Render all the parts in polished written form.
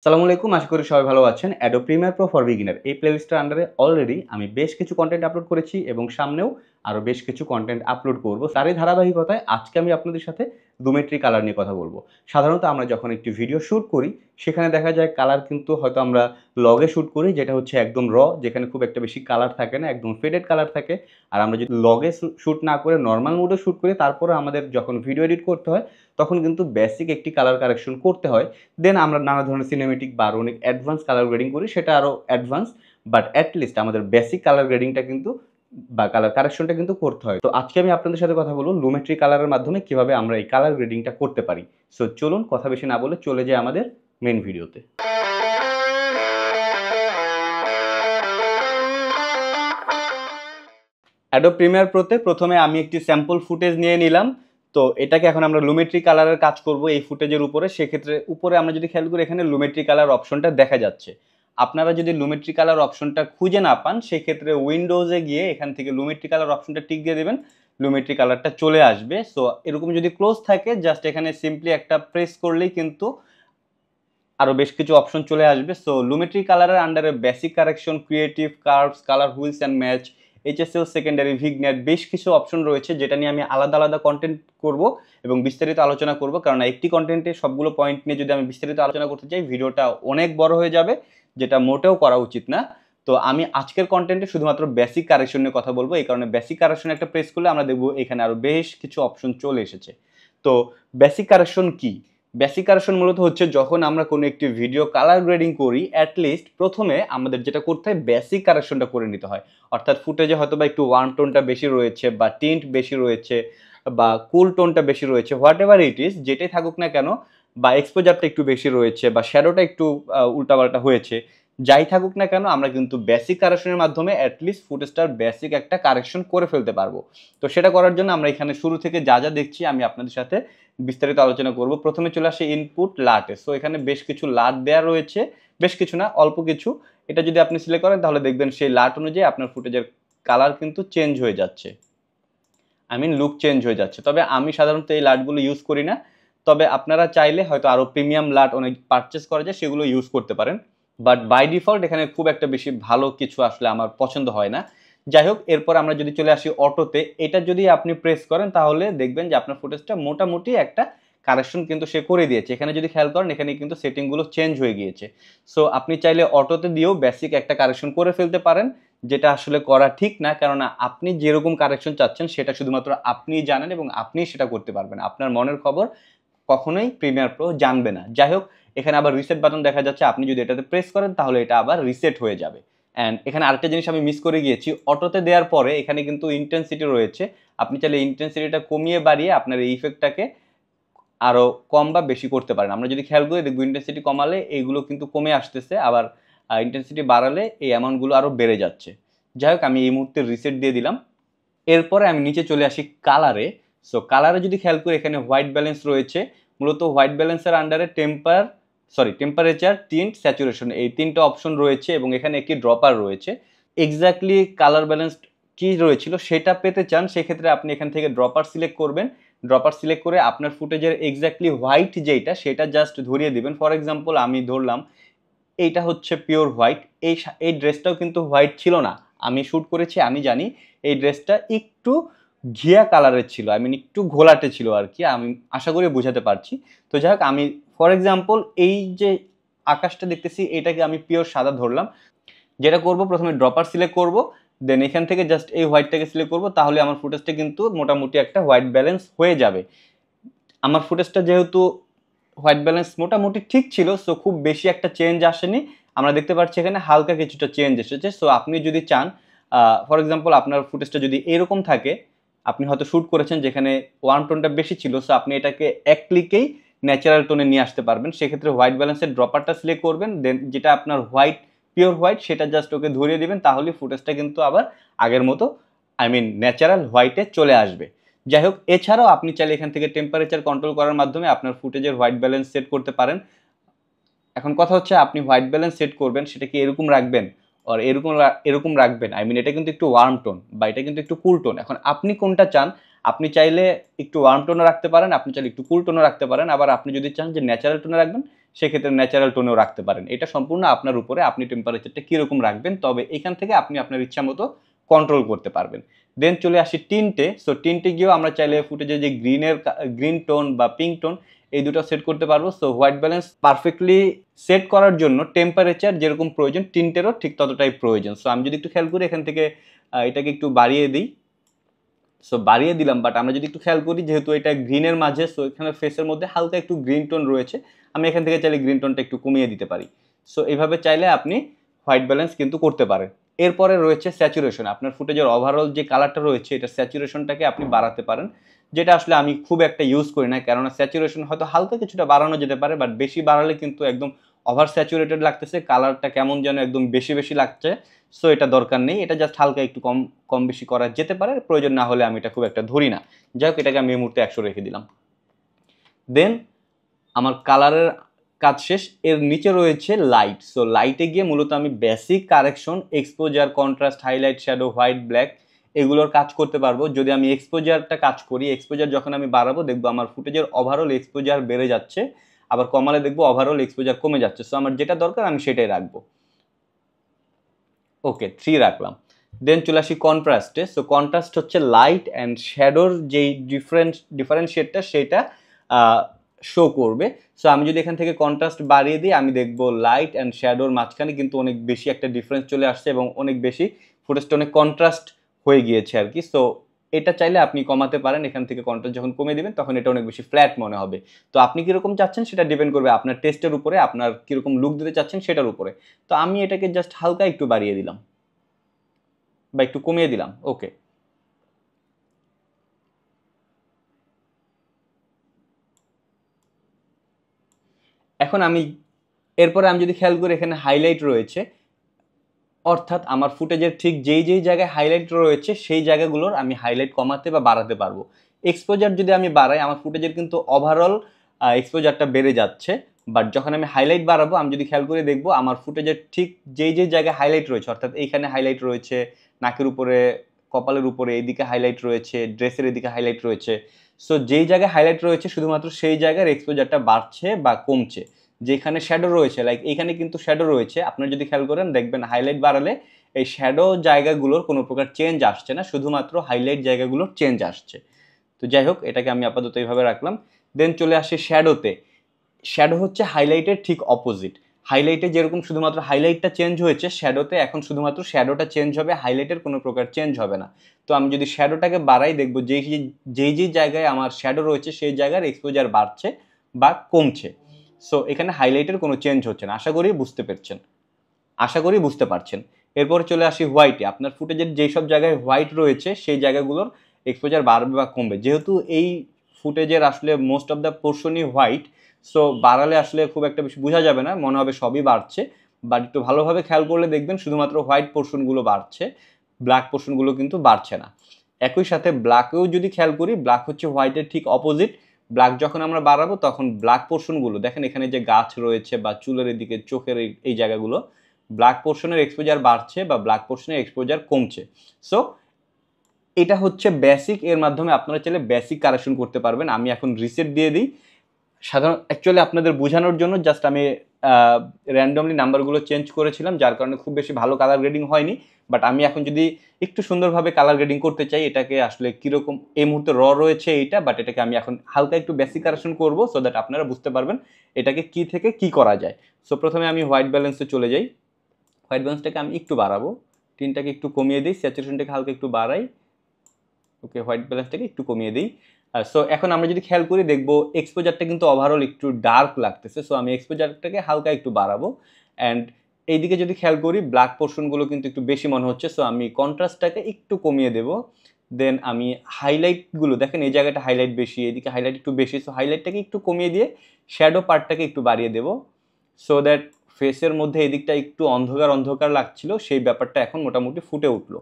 আসসালামু আলাইকুম, আশা করি সবাই ভালো আছেন। Adobe Premiere Pro for beginner এই প্লেলিস্টের আন্ডারে অলরেডি আমি বেশ কিছু কনটেন্ট আপলোড করেছি এবং সামনেও আরও বেশ কিছু কনটেন্ট আপলোড করব। তারই ধারাবাহিকতায় আজকে আমি আপনাদের সাথে ডুমেট্রি কালার নিয়ে কথা বলবো। সাধারণত আমরা যখন একটি ভিডিও শ্যুট করি সেখানে দেখা যায় কালার কিন্তু হয়তো আমরা লগে শ্যুট করি, যেটা হচ্ছে একদম যেখানে খুব একটা বেশি কালার থাকে না, একদম ফেডেড কালার থাকে। আর আমরা যদি লগে শ্যুট না করে নর্মাল মোডে শ্যুট করি, তারপরে আমাদের যখন ভিডিও এডিট করতে হয় তখন কিন্তু বেসিক একটি কালার কারেকশন করতে হয়। দেন আমরা নানা ধরনের সিনেমেটিক বা আরও অনেক অ্যাডভান্স কালার গ্রেডিং করি, সেটা আরও অ্যাডভান্স। বাট অ্যাটলিস্ট আমাদের বেসিক কালার গ্রেডিংটা কিন্তু বা কালার কারেকশনটা কিন্তু করতে হয়। তো আজকে আমি আপনাদের সাথে কথা বলবো লুমেট্রি কালারের মাধ্যমে কিভাবে আমরা এই কালার গ্রেডিংটা করতে পারি। সো চলুন কথা বেশি না বলে চলে যাই আমাদের মেন ভিডিওতে। অ্যাডোব প্রিমিয়ার প্রোতে প্রথমে আমি একটি স্যাম্পল ফুটেজ নিয়ে নিলাম। তো এটাকে এখন আমরা লুমেট্রি কালারের কাজ করব এই ফুটেজের উপরে। সেক্ষেত্রে উপরে আমরা যদি খেয়াল করি এখানে লুমেট্রি কালার অপশনটা দেখা যাচ্ছে। আপনারা যদি লুমেট্রি কালার অপশনটা খুঁজে না পান সেক্ষেত্রে উইন্ডোজে গিয়ে এখান থেকে লুমেট্রি কালার অপশনটা টিক দিয়ে দেবেন, লুমেট্রি কালারটা চলে আসবে। সো এরকম যদি ক্লোজ থাকে জাস্ট এখানে সিম্পলি একটা প্রেস করলেই কিন্তু আরও বেশ কিছু অপশন চলে আসবে। সো লুমেট্রি কালারের আন্ডারে basic correction, creative, curves, colour wheels and match, HSL, secondary, vignette, বেশ কিছু অপশন রয়েছে যেটা নিয়ে আমি আলাদা আলাদা কন্টেন্ট করব এবং বিস্তারিত আলোচনা করব। কারণ একটি কন্টেন্টে সবগুলো পয়েন্ট নিয়ে যদি আমি বিস্তারিত আলোচনা করতে চাই ভিডিওটা অনেক বড় হয়ে যাবে, যেটা মোটেও করা উচিত না। তো আমি আজকের কন্টেন্টে শুধুমাত্র বেসিক কারেকশন নিয়ে কথা বলবো। এই কারণে বেসিক কারেকশন একটা প্রেস করলে আমরা দেখব এখানে আরও বেশ কিছু অপশন চলে এসেছে। তো বেসিক কারেকশন কি? বেসিক কারেকশন মূলত হচ্ছে যখন আমরা কোনো একটি ভিডিও কালার গ্রেডিং করি, অ্যাটলিস্ট প্রথমে আমাদের যেটা করতে হয় বেসিক কারেকশনটা করে নিতে হয়। অর্থাৎ ফুটেজে হয়তো বা একটু ওয়ার্ম টোনটা বেশি রয়েছে বা টিন্ট বেশি রয়েছে বা কুল টোনটা বেশি রয়েছে, হোয়াট এভার ইট ইজ, যেটাই থাকুক না কেন, বা এক্সপোজারটা একটু বেশি রয়েছে বা শ্যাডোটা একটু উল্টাপাল্টা হয়েছে, যাই থাকুক না কেন আমরা কিন্তু বেসিক কারেকশনের মাধ্যমে অ্যাটলিস্ট ফুটেজটার বেসিক একটা কারেকশন করে ফেলতে পারবো। তো সেটা করার জন্য আমরা এখানে শুরু থেকে যা যা দেখছি আমি আপনাদের সাথে বিস্তারিত আলোচনা করব। প্রথমে চলে আসে ইনপুট লাটে। সো এখানে বেশ কিছু লাট দেওয়া রয়েছে, বেশ কিছু না অল্প কিছু। এটা যদি আপনি সিলেক্ট করেন তাহলে দেখবেন সেই লাট অনুযায়ী আপনার ফুটেজের কালার কিন্তু চেঞ্জ হয়ে যাচ্ছে, লুক চেঞ্জ হয়ে যাচ্ছে। তবে আমি সাধারণত এই লাটগুলো ইউজ করি না, তবে আপনারা চাইলে হয়তো আরও প্রিমিয়াম লাট অনেক পারচেস করা যায়, সেগুলো ইউজ করতে পারেন। বাট বাই ডিফল্ট এখানে খুব একটা বেশি ভালো কিছু আসলে আমার পছন্দ হয় না। যাই হোক, এরপর আমরা যদি চলে আসি অটোতে, এটা যদি আপনি প্রেস করেন তাহলে দেখবেন যে আপনার ফুটেজটা মোটামুটি একটা কারেকশন কিন্তু সে করে দিয়েছে। এখানে যদি খেয়াল করেন এখানে কিন্তু সেটিংগুলো চেঞ্জ হয়ে গিয়েছে। সো আপনি চাইলে অটোতে দিয়েও বেসিক একটা কারেকশন করে ফেলতে পারেন, যেটা আসলে করা ঠিক না। কেননা আপনি যেরকম কারেকশন চাচ্ছেন সেটা শুধুমাত্র আপনিই জানেন এবং আপনিই সেটা করতে পারবেন। আপনার মনের খবর কখনোই প্রিমিয়ার প্রো জানবে না। যাই হোক, এখানে আবার রিসেট বাটন দেখা যাচ্ছে, আপনি যদি এটাতে প্রেস করেন তাহলে এটা আবার রিসেট হয়ে যাবে। অ্যান্ড এখানে আরেকটা জিনিস আমি মিস করে গিয়েছি, অটোতে দেওয়ার পরে এখানে কিন্তু ইন্টেন্সিটি রয়েছে। আপনি চাইলে ইন্টেন্সিটিটা কমিয়ে বাড়িয়ে আপনার এই ইফেক্টটাকে আরও কম বা বেশি করতে পারেন। আমরা যদি খেয়াল করি দেখব ইন্টেন্সিটি কমালে এইগুলো কিন্তু কমে আসতেছে, আবার ইন্টেন্সিটি বাড়ালে এই অ্যামাউন্টগুলো আরও বেড়ে যাচ্ছে। যাই হোক, আমি এই মুহূর্তে রিসেট দিয়ে দিলাম। এরপরে আমি নিচে চলে আসি কালারে। সো কালারে যদি খেয়াল করি এখানে হোয়াইট ব্যালেন্স রয়েছে। মূলত হোয়াইট ব্যালেন্সের আন্ডারে টেম্পারেচার, টিন্ট, স্যাচুরেশন, এই তিনটা অপশন রয়েছে এবং এখানে একটি ড্রপার রয়েছে। এক্স্যাক্টলি কালার ব্যালেন্স কী রয়েছিল সেটা পেতে চান সেক্ষেত্রে আপনি এখান থেকে ড্রপার সিলেক্ট করবেন। ড্রপার সিলেক্ট করে আপনার ফুটেজের এক্স্যাক্টলি হোয়াইট যেইটা সেটা জাস্ট ধরিয়ে দিবেন। ফর এক্সাম্পল আমি ধরলাম এইটা হচ্ছে পিওর হোয়াইট। এই ড্রেসটাও কিন্তু হোয়াইট ছিল না, আমি শ্যুট করেছি আমি জানি। এই ড্রেসটা একটু ঘিয়া কালারের ছিল, একটু ঘোলাটে ছিল আর কি, আমি আশা করি বোঝাতে পারছি। তো যাই হোক, আমি ফর এক্সাম্পল এই যে আকাশটা দেখতেছি এটাকে আমি পিওর সাদা ধরলাম। যেটা করব প্রথমে ড্রপার সিলেক্ট করব, দেন এখান থেকে জাস্ট এই হোয়াইটটাকে সিলেক্ট করব, তাহলে আমার ফুটেজটা কিন্তু মোটামুটি একটা হোয়াইট ব্যালেন্স হয়ে যাবে। আমার ফুটেজটা যেহেতু হোয়াইট ব্যালেন্স মোটামুটি ঠিক ছিল, সো খুব বেশি একটা চেঞ্জ আসেনি। আমরা দেখতে পাচ্ছি এখানে হালকা কিছুটা চেঞ্জ এসেছে। সো আপনি যদি চান, ফর এক্সাম্পল আপনার ফুটেজটা যদি এরকম থাকে, আপনি হয়তো শ্যুট করেছেন যেখানে ওয়ার্ম টোনটা বেশি ছিল, সো আপনি এটাকে এক ক্লিকেই ন্যাচারাল টোনে নিয়ে আসতে পারবেন। সেক্ষেত্রে হোয়াইট ব্যালেন্সের ড্রপারটা সিলেক্ট করবেন, দেন যেটা আপনার পিওর হোয়াইট সেটা জাস্ট ওকে ধরিয়ে দিবেন, তাহলে ফুটেজটা কিন্তু আবার আগের মতো ন্যাচারাল হোয়াইটে চলে আসবে। যাই হোক, এছাড়াও আপনি চাইলে এখান থেকে টেম্পারেচার কন্ট্রোল করার মাধ্যমে আপনার ফুটেজের হোয়াইট ব্যালেন্স সেট করতে পারেন। এখন কথা হচ্ছে আপনি হোয়াইট ব্যালেন্স সেট করবেন সেটা কি এরকম রাখবেন আর এরকম রাখবেন, এটা কিন্তু একটু ওয়ার্ম টোন বা এটা কিন্তু একটু কুল টোন। এখন আপনি কোনটা চান আপনি চাইলে একটু ওয়ার্ম টোনও রাখতে পারেন, আপনি চাইলে একটু কুল টোনও রাখতে পারেন, আবার আপনি যদি চান যে ন্যাচারাল টোনে রাখবেন সেক্ষেত্রে ন্যাচারাল টোনেও রাখতে পারেন। এটা সম্পূর্ণ আপনার উপরে, আপনি টেম্পারেচারটা কীরকম রাখবেন, তবে এখান থেকে আপনি আপনার ইচ্ছা মতো কন্ট্রোল করতে পারবেন। দেন চলে আসি টিন্টে। সো টিন্টে গিয়েও আমরা চাইলে ফুটেজে যে গ্রিন টোন বা পিঙ্ক টোন এই দুটো সেট করতে পারবো। So white balance perfectly set করার জন্য টেম্পারেচার যেরকম প্রয়োজন টিন্টেরও ঠিক ততটাই প্রয়োজন। সো আমি যদি একটু খেয়াল করি এখান থেকে এটাকে একটু বাড়িয়ে দিই, সো বাড়িয়ে দিলাম, বাট আমরা যদি একটু খেয়াল করি যেহেতু এটা গ্রিনের মাঝে, সো এখানে ফেসের মধ্যে হালকা একটু গ্রিন টোন রয়েছে, আমি এখান থেকে চাইলে গ্রিন টোনটা একটু কমিয়ে দিতে পারি। সো এইভাবে চাইলে আপনি হোয়াইট ব্যালেন্স কিন্তু করতে পারেন। এরপরে রয়েছে স্যাচুরেশন। আপনার ফুটেজের ওভারঅল যে কালারটা রয়েছে এটা স্যাচুরেশনটাকে আপনি বাড়াতে পারেন, যেটা আসলে আমি খুব একটা ইউজ করি না, কেননা স্যাচুরেশন হয়তো হালকা কিছুটা বাড়ানো যেতে পারে, বাট বেশি বাড়ালে কিন্তু একদম ওভার স্যাচুরেটেড লাগতেছে, কালারটা কেমন যেন একদম বেশি বেশি লাগছে। সো এটা দরকার নেই, এটা জাস্ট হালকা একটু কম কম বেশি করা যেতে পারে, প্রয়োজন না হলে আমি এটা খুব একটা ধরি না। যাই হোক, এটাকে আমি এই মুহূর্তে 100 রেখে দিলাম। দেন আমার কালারের কাজ শেষ। এর নিচে রয়েছে লাইট। সো লাইটে গিয়ে মূলত আমি basic correction, exposure, contrast, highlight, shadow, white, black এগুলোর কাজ করতে পারবো। যদি আমি এক্সপোজারটা কাজ করি, এক্সপোজার যখন আমি বাড়াবো দেখবো আমার ফুটেজের ওভারঅল এক্সপোজার বেড়ে যাচ্ছে, আবার কমালে দেখবো ওভারঅল এক্সপোজার কমে যাচ্ছে। সো আমার যেটা দরকার আমি সেটাই রাখবো। ওকে, 3 রাখলাম। দেন চলে আসি কন্ট্রাস্টে। সো কন্ট্রাস্ট হচ্ছে লাইট অ্যান্ড শ্যাডোর যেই ডিফারেন্সিয়েটটা সেটা শো করবে। সো আমি যদি এখান থেকে কন্ট্রাস্ট বাড়িয়ে দিই আমি দেখবো লাইট অ্যান্ড শ্যাডোর মাঝখানে কিন্তু অনেক বেশি একটা ডিফারেন্স চলে আসছে এবং অনেক বেশি ফুটেজটা অনেক কন্ট্রাস্ট হয়ে গিয়েছে আর কি। সো এটা চাইলে আপনি কমাতে পারেন, এখান থেকে কন্ট্রাস্ট যখন কমে দিবেন তখন এটা অনেক বেশি ফ্ল্যাট মনে হবে। তো আপনি কীরকম চাচ্ছেন সেটা ডিপেন্ড করবে আপনার টেস্টের উপরে, আপনার কীরকম লুক দিতে চাচ্ছেন সেটার উপরে। তো আমি এটাকে জাস্ট হালকা একটু বাড়িয়ে দিলাম বা একটু কমিয়ে দিলাম। ওকে, এখন আমি এরপরে আমি যদি খেয়াল করি এখানে হাইলাইট রয়েছে, অর্থাৎ আমার ফুটেজের ঠিক যেই যেই জায়গায় হাইলাইট রয়েছে সেই জায়গাগুলোর আমি হাইলাইট কমাতে বা বাড়াতে পারবো। এক্সপোজার যদি আমি বাড়াই আমার ফুটেজের কিন্তু ওভারঅল এক্সপোজারটা বেড়ে যাচ্ছে, বাট যখন আমি হাইলাইট বাড়াবো আমি যদি খেয়াল করে দেখবো আমার ফুটেজের ঠিক যেই যেই জায়গায় হাইলাইট রয়েছে, অর্থাৎ এইখানে হাইলাইট রয়েছে, নাকের উপরে, কপালের উপরে, এইদিকে হাইলাইট রয়েছে, ড্রেসের এদিকে হাইলাইট রয়েছে। সো যেই জায়গায় হাইলাইট রয়েছে শুধুমাত্র সেই জায়গার এক্সপোজারটা বাড়ছে বা কমছে। যেখানে শ্যাডো রয়েছে, লাইক এইখানে কিন্তু শ্যাডো রয়েছে, আপনারা যদি খেয়াল করেন দেখবেন হাইলাইট বাড়ালে এই শ্যাডো জায়গাগুলোর কোনো প্রকার চেঞ্জ আসছে না, শুধুমাত্র হাইলাইট জায়গাগুলোর চেঞ্জ আসছে। তো যাই হোক, এটাকে আমি আপাতত এইভাবে রাখলাম। দেন চলে আসে শ্যাডোতে। শ্যাডো হচ্ছে হাইলাইটের ঠিক অপোজিট। হাইলাইটে যেরকম শুধুমাত্র হাইলাইটটা চেঞ্জ হয়েছে, শ্যাডোতে এখন শুধুমাত্র শ্যাডোটা চেঞ্জ হবে, হাইলাইটের কোনো প্রকার চেঞ্জ হবে না। তো আমি যদি শ্যাডোটাকে বাড়াই দেখবো যেই যেই যেই জায়গায় আমার শ্যাডো রয়েছে সেই জায়গার এক্সপোজার বাড়ছে বা কমছে। সো এখানে হাইলাইটের কোনো চেঞ্জ হচ্ছে না। আশা করি বুঝতে পারছেন। এরপর চলে আসি হোয়াইটে। আপনার ফুটেজের যেই সব জায়গায় হোয়াইট রয়েছে সেই জায়গাগুলোর এক্সপোজার বাড়বে বা কমবে। যেহেতু এই ফুটেজের আসলে মোস্ট অফ দ্য পোর্শনই হোয়াইট, সো বাড়ালে আসলে খুব একটা বেশি বোঝা যাবে না, মনে হবে সবই বাড়ছে, বাট একটু ভালোভাবে খেয়াল করলে দেখবেন শুধুমাত্র হোয়াইট পোর্শনগুলো বাড়ছে, ব্ল্যাক পোর্শনগুলো কিন্তু বাড়ছে না। একই সাথে ব্ল্যাকেও যদি খেয়াল করি, ব্ল্যাক হচ্ছে হোয়াইটের ঠিক অপোজিট। ব্ল্যাক যখন আমরা বাড়াবো তখন ব্ল্যাক পোর্শনগুলো দেখেন, এখানে যে গাছ রয়েছে বা চুলের এদিকে চোখের এই জায়গাগুলো, ব্ল্যাক পোর্শনের এক্সপোজার বাড়ছে বা ব্ল্যাক পোর্শনের এক্সপোজার কমছে। সো এটা হচ্ছে বেসিক, এর মাধ্যমে আপনারা চাইলে বেসিক কারেকশন করতে পারবেন। আমি এখন রিসেট দিয়ে দিই। অ্যাকচুয়ালি আপনাদের বোঝানোর জন্য জাস্ট আমি র্যান্ডমলি নাম্বারগুলো চেঞ্জ করেছিলাম, যার কারণে খুব বেশি ভালো কালার গ্রেডিং হয়নি। বাট আমি এখন যদি একটু সুন্দরভাবে কালার গ্রেডিং করতে চাই, এটাকে আসলে কীরকম এই মুহূর্তে রয়েছে এইটা, বাট এটাকে আমি এখন হালকা একটু বেসিক কারেকশন করবো সো দ্যাট আপনারা বুঝতে পারবেন এটাকে কি থেকে কি করা যায়। সো প্রথমে আমি হোয়াইট ব্যালেন্সে চলে যাই। হোয়াইট ব্যালেন্সটাকে আমি একটু বাড়াবো, টিনটাকে একটু কমিয়ে দিই, স্যাচুরেশনটাকে হালকা একটু বাড়াই। ওকে, হোয়াইট ব্যালেন্সটাকে একটু কমিয়ে দিই। সো এখন আমরা যদি খেয়াল করি দেখবো এক্সপোজারটা কিন্তু ওভারঅল একটু ডার্ক লাগতেছে। সো আমি এক্সপোজারটাকে হালকা একটু বাড়াবো। অ্যান্ড এইদিকে যদি খেয়াল করি ব্ল্যাক পোর্শনগুলো কিন্তু একটু বেশি মনে হচ্ছে, সো আমি কন্ট্রাস্টটাকে একটু কমিয়ে দেবো। দেন আমি হাইলাইটগুলো দেখেন এই জায়গাটা হাইলাইট বেশি, এদিকে হাইলাইট একটু বেশি, সো হাইলাইটটাকে একটু কমিয়ে দিয়ে শ্যাডো পার্টটাকে একটু বাড়িয়ে দেবো, সো দ্যাট ফেসের মধ্যে এদিকটা একটু অন্ধকার অন্ধকার লাগছিল সেই ব্যাপারটা এখন মোটামুটি ফুটে উঠলো।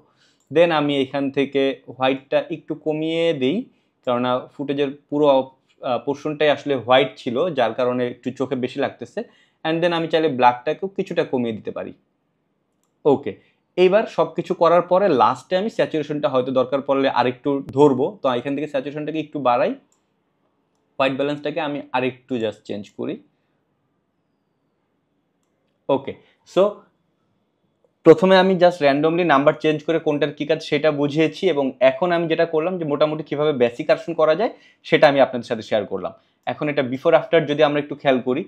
দেন আমি এখান থেকে হোয়াইটটা একটু কমিয়ে দিই, কেননা ফুটেজের পুরো পোর্শনটাই আসলে হোয়াইট ছিল, যার কারণে একটু চোখে বেশি লাগতেছে। অ্যান্ড দেন আমি চাইলে ব্ল্যাকটাকেও কিছুটা কমিয়ে দিতে পারি। ওকে, এইবার সব কিছু করার পরে লাস্টে আমি স্যাচুরেশনটা হয়তো দরকার পড়লে আরেকটু ধরবো, তো এখান থেকে স্যাচুরেশনটাকে একটু বাড়াই, হোয়াইট ব্যালেন্সটাকে আমি আরেকটু জাস্ট চেঞ্জ করি। ওকে, সো প্রথমে আমি জাস্ট র্যান্ডমলি নাম্বার চেঞ্জ করে কোনটার কী কাজ সেটা বুঝিয়েছি, এবং এখন আমি যেটা করলাম যে মোটামুটি কীভাবে বেসিক কারেকশন করা যায় সেটা আমি আপনাদের সাথে শেয়ার করলাম। এখন এটা বিফোর আফটার যদি আমরা একটু খেয়াল করি,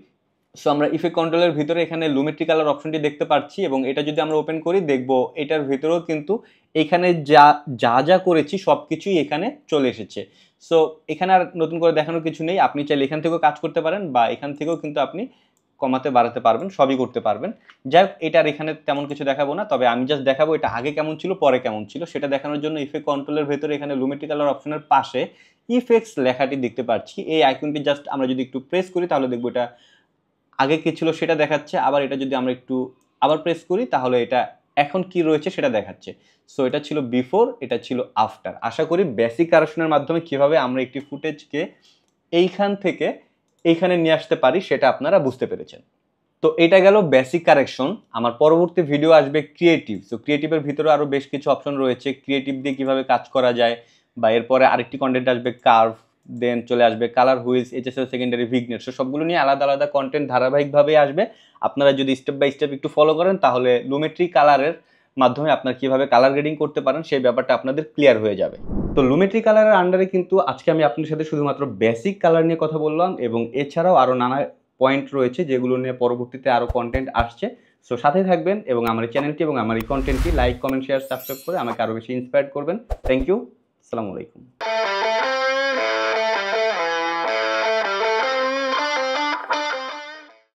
সো আমরা ইফেক্ট কন্ট্রোলের ভিতরে এখানে লুমেট্রি কালার অপশনটি দেখতে পাচ্ছি, এবং এটা যদি আমরা ওপেন করি দেখব এটার ভিতরেও কিন্তু এখানে যা যা যা করেছি সব কিছুই এখানে চলে এসেছে। সো এখানে আর নতুন করে দেখানোর কিছু নেই, আপনি চাইলে এখান থেকেও কাজ করতে পারেন বা এখান থেকেও কিন্তু আপনি কমাতে বাড়াতে পারবেন, সবই করতে পারবেন। যাই হোক, এটার এখানে তেমন কিছু দেখাবো না, তবে আমি জাস্ট দেখাবো এটা আগে কেমন ছিল পরে কেমন ছিল সেটা দেখানোর জন্য ইফেক্ট কন্ট্রোলের ভেতরে এখানে লুমেট্রি কালার অপশনের পাশে ইফেক্টস লেখাটি দেখতে পাচ্ছি। এই আইকনটি জাস্ট আমরা যদি একটু প্রেস করি তাহলে দেখবো এটা আগে কি ছিল সেটা দেখাচ্ছে, আবার এটা যদি আমরা একটু আবার প্রেস করি তাহলে এটা এখন কি রয়েছে সেটা দেখাচ্ছে। সো এটা ছিল বিফোর, এটা ছিল আফটার। আশা করি বেসিক কারেকশনের মাধ্যমে কিভাবে আমরা একটি ফুটেজকে এইখান থেকে এইখানে নিয়ে আসতে পারি সেটা আপনারা বুঝতে পেরেছেন। তো এটা গেল বেসিক কারেকশন। আমার পরবর্তী ভিডিও আসবে ক্রিয়েটিভ। সো ক্রিয়েটিভের ভিতরে আরও বেশ কিছু অপশন রয়েছে, ক্রিয়েটিভ দিয়ে কিভাবে কাজ করা যায়, বা এরপরে আরেকটি কন্টেন্ট আসবে কার্ভ, দেন চলে আসবে colour wheels, HSL secondary, vignette. So সবগুলো নিয়ে আলাদা আলাদা কন্টেন্ট ধারাবাহিকভাবে আসবে। আপনারা যদি স্টেপ বাই স্টেপ একটু ফলো করেন তাহলে লুমেট্রি কালারের মাধ্যমে আপনারা কিভাবে কালার গ্রেডিং করতে পারেন সেই ব্যাপারটা আপনাদের ক্লিয়ার হয়ে যাবে। তো লুমেট্রি কালারের আন্ডারে কিন্তু আজকে আমি আপনাদের সাথে শুধুমাত্র বেসিক কালার নিয়ে কথা বললাম, এবং এছাড়াও আরও নানা পয়েন্ট রয়েছে যেগুলো নিয়ে পরবর্তীতে আরও কন্টেন্ট আসছে। সো সাথে থাকবেন এবং আমার এই চ্যানেলটি এবং আমার এই কন্টেন্টটি লাইক, কমেন্ট, শেয়ার, সাবস্ক্রাইব করে আমাকে আরও বেশি ইন্সপায়ার করবেন। থ্যাংক ইউ, আসসালামু আলাইকুম।